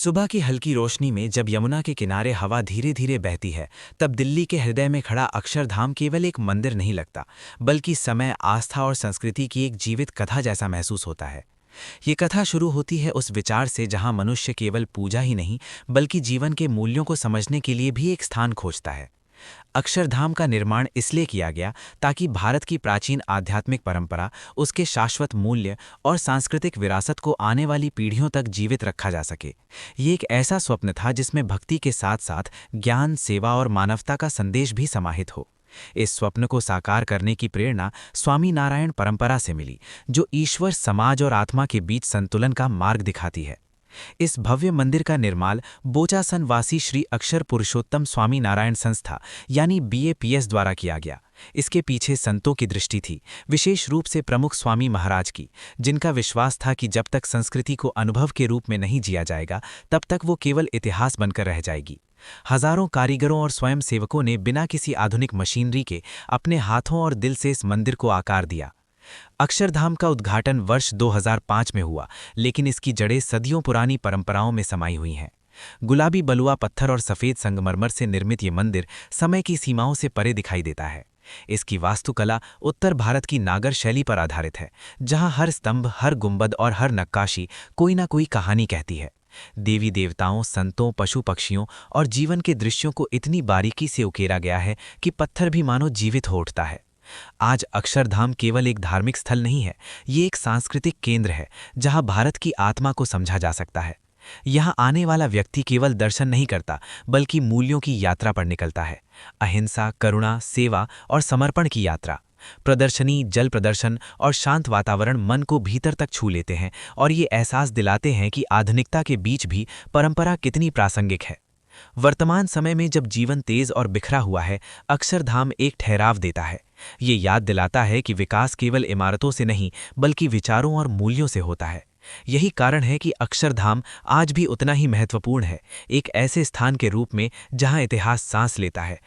सुबह की हल्की रोशनी में जब यमुना के किनारे हवा धीरे धीरे बहती है, तब दिल्ली के हृदय में खड़ा अक्षरधाम केवल एक मंदिर नहीं लगता, बल्कि समय, आस्था और संस्कृति की एक जीवित कथा जैसा महसूस होता है। ये कथा शुरू होती है उस विचार से जहां मनुष्य केवल पूजा ही नहीं, बल्कि जीवन के मूल्यों को समझने के लिए भी एक स्थान खोजता है। अक्षरधाम का निर्माण इसलिए किया गया ताकि भारत की प्राचीन आध्यात्मिक परंपरा, उसके शाश्वत मूल्य और सांस्कृतिक विरासत को आने वाली पीढ़ियों तक जीवित रखा जा सके। ये एक ऐसा स्वप्न था जिसमें भक्ति के साथ साथ ज्ञान, सेवा और मानवता का संदेश भी समाहित हो। इस स्वप्न को साकार करने की प्रेरणा स्वामी नारायण परंपरा से मिली, जो ईश्वर, समाज और आत्मा के बीच संतुलन का मार्ग दिखाती है। इस भव्य मंदिर का निर्माण बोचासन वासी श्री अक्षर पुरुषोत्तम स्वामी नारायण संस्था यानी BAPS द्वारा किया गया। इसके पीछे संतों की दृष्टि थी, विशेष रूप से प्रमुख स्वामी महाराज की, जिनका विश्वास था कि जब तक संस्कृति को अनुभव के रूप में नहीं जिया जाएगा, तब तक वो केवल इतिहास बनकर रह जाएगी। हजारों कारीगरों और स्वयंसेवकों ने बिना किसी आधुनिक मशीनरी के अपने हाथों और दिल से इस मंदिर को आकार दिया। अक्षरधाम का उद्घाटन वर्ष 2005 में हुआ, लेकिन इसकी जड़ें सदियों पुरानी परंपराओं में समाई हुई हैं। गुलाबी बलुआ पत्थर और सफ़ेद संगमरमर से निर्मित ये मंदिर समय की सीमाओं से परे दिखाई देता है। इसकी वास्तुकला उत्तर भारत की नागर शैली पर आधारित है, जहां हर स्तंभ, हर गुंबद और हर नक्काशी कोई ना कोई कहानी कहती है। देवी देवताओं, संतों, पशु पक्षियों और जीवन के दृश्यों को इतनी बारीकी से उकेरा गया है कि पत्थर भी मानो जीवित हो उठता है। आज अक्षरधाम केवल एक धार्मिक स्थल नहीं है, ये एक सांस्कृतिक केंद्र है जहां भारत की आत्मा को समझा जा सकता है। यहां आने वाला व्यक्ति केवल दर्शन नहीं करता, बल्कि मूल्यों की यात्रा पर निकलता है। अहिंसा, करुणा, सेवा और समर्पण की यात्रा। प्रदर्शनी, जल प्रदर्शन और शांत वातावरण मन को भीतर तक छू लेते हैं और ये एहसास दिलाते हैं कि आधुनिकता के बीच भी परंपरा कितनी प्रासंगिक है। वर्तमान समय में जब जीवन तेज और बिखरा हुआ है, अक्षरधाम एक ठहराव देता है। ये याद दिलाता है कि विकास केवल इमारतों से नहीं, बल्कि विचारों और मूल्यों से होता है। यही कारण है कि अक्षरधाम आज भी उतना ही महत्वपूर्ण है, एक ऐसे स्थान के रूप में जहां इतिहास सांस लेता है,